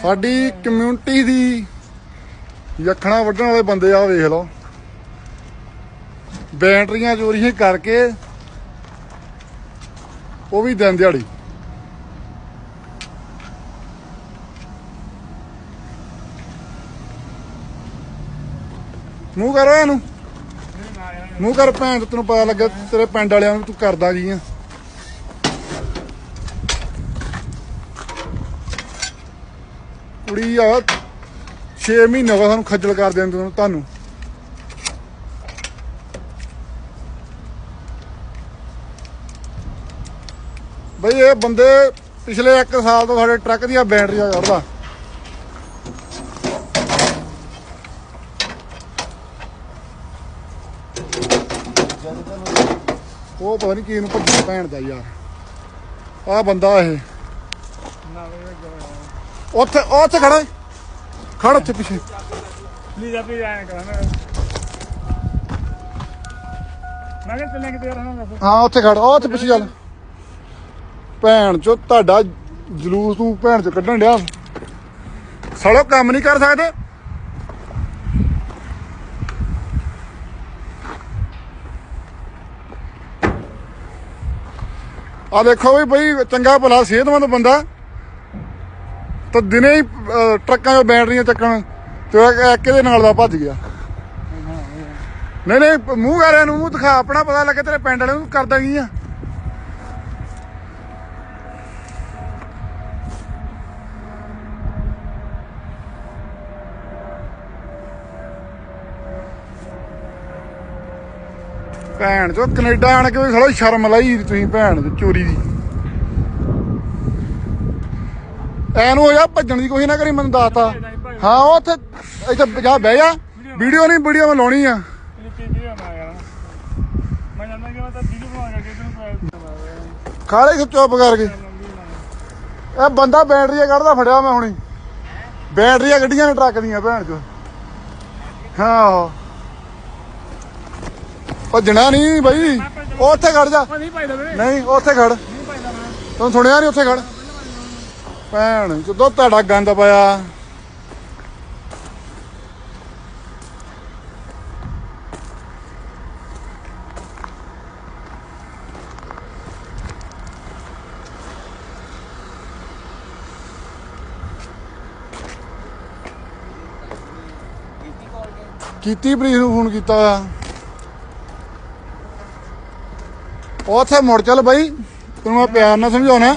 ਸਾਡੀ ਕਮਿਊਨਿਟੀ ਦੀ ਯਖਣਾ ਵੱਢਣ ਵਾਲੇ ਬੰਦੇ ਆ, ਵੇਖ ਲਓ ਬੈਟਰੀਆਂ ਚੋਰੀਆਂ ਕਰਕੇ ਉਹ ਵੀ ਦਿਨ ਦਿਹਾੜੀ। ਮੂੰਹ ਕਰੋ ਇਹਨੂੰ, ਮੂੰਹ ਕਰ ਭੈਣ, ਤੈਨੂੰ ਪਤਾ ਲੱਗਾ ਤੇਰੇ ਪਿੰਡ ਵਾਲਿਆਂ ਨੂੰ ਤੂੰ ਕਰਦਾ ਕੀ ਆ। ਕੁੜੀ ਆ 6 ਮਹੀਨੇ ਹੋ ਗਏ ਸਾਨੂੰ ਖੱਜਲ ਕਰ ਦਿੰਦੇ ਤੁਹਾਨੂੰ। ਬਈ ਇਹ ਬੰਦੇ ਪਿਛਲੇ 1 ਸਾਲ ਤੋਂ ਸਾਡੇ ਟਰੱਕ ਦੀਆਂ ਬੈਟਰੀਆਂ ਕੱਢਦਾ। ਉਹ ਪਤਾ ਨਹੀਂ ਕੀ ਨੂੰ ਭੱਜਿਆ ਭੈਣ ਦਾ ਯਾਰ। ਆਹ ਬੰਦਾ ਇਹ ਉੱਥੇ ਖੜਾ ਖੜ ਉੱਥੇ ਪਿੱਛੇ। ਹਾਂ ਉੱਥੇ ਖੜ, ਉਹ ਉੱਥੇ ਪਿੱਛੇ ਚੱਲ। ਭੈਣ ਚੋ ਤੁਹਾਡਾ ਜਲੂਸ ਤੂੰ ਭੈਣ ਚੋ ਕੱਢਣ ਡਿਆ। ਸਾਲੋ ਕੰਮ ਨਹੀਂ ਕਰ ਸਕਦੇ। ਆ ਦੇਖੋ ਵੀ ਬਈ ਚੰਗਾ ਭਲਾ ਸਿਹਤਮੰਦ ਬੰਦਾ ਤਾਂ ਦਿਨੇ ਹੀ ਟਰੱਕਾਂ 'ਚੋਂ ਬੈਟਰੀਆਂ ਚੱਕਣ ਤੇ ਇੱਕ ਇਹਦੇ ਨਾਲ ਦਾ ਭੱਜ ਗਿਆ। ਨਹੀਂ ਮੂੰਹ ਕਰ ਇਹਨੂੰ, ਮੂੰਹ ਦਿਖਾ ਆਪਣਾ, ਪਤਾ ਲੱਗੇ ਤੇਰੇ ਪਿੰਡ ਵਾਲੇ ਨੂੰ ਕਰਦਾ ਕੀ ਆ। ਭੈਣ ਚੋ ਕੈਨੇਡਾ ਆਣ ਕੇ ਵੀ ਸਾਲਾ ਸ਼ਰਮ ਲਾਈ ਤੁਸੀਂ ਭੈਣ ਚੋਰੀ ਦੀ। ਐਨੂੰ ਹੋ ਜਾ ਭੱਜਣ ਦੀ ਕੋਸ਼ਿਸ਼ ਨਾ ਕਰੀ, ਮੈਨੂੰ ਦੱਸਤਾ। ਹਾਂ ਉਹ ਉੱਥੇ ਇੱਥੇ ਜਾ ਬਹਿ ਜਾ। ਵੀਡੀਓ ਨਹੀਂ, ਵੀਡੀਓ ਮੈਂ ਲਾਉਣੀ ਆ। ਖਾਲੇ ਚੁੱਪ ਕਰਕੇ। ਇਹ ਬੰਦਾ ਬੈਟਰੀਆਂ ਕੱਢਦਾ ਫੜਿਆ ਮੈਂ ਹੁਣੀ। ਬੈਟਰੀਆਂ ਕੱਢੀਆਂ ਨੇ ਟਰੱਕ ਦੀਆਂ ਭੈਣ ਚੋ। ਹਾਂ ਭੱਜਣਾ ਨਹੀਂ ਬਈ, ਉੱਥੇ ਖੜ ਜਾ। ਨਹੀਂ ਉੱਥੇ ਖੜ, ਤੈਨੂੰ ਸੁਣਿਆ ਨਹੀਂ, ਉੱਥੇ ਖੜ। ਭੈਣ ਜਦੋਂ ਤੁਹਾਡਾ ਗੰਦ ਪਾਇਆ। ਕੀਤੀ ਪੁਲਿਸ ਨੂੰ ਫੋਨ ਕੀਤਾ ਹੋਇਆ। ਉੱਥੇ ਮੁੜ ਚੱਲ ਬਾਈ, ਤੈਨੂੰ ਮੈਂ ਪਿਆਰ ਨਾਲ ਸਮਝਾਉਣਾ।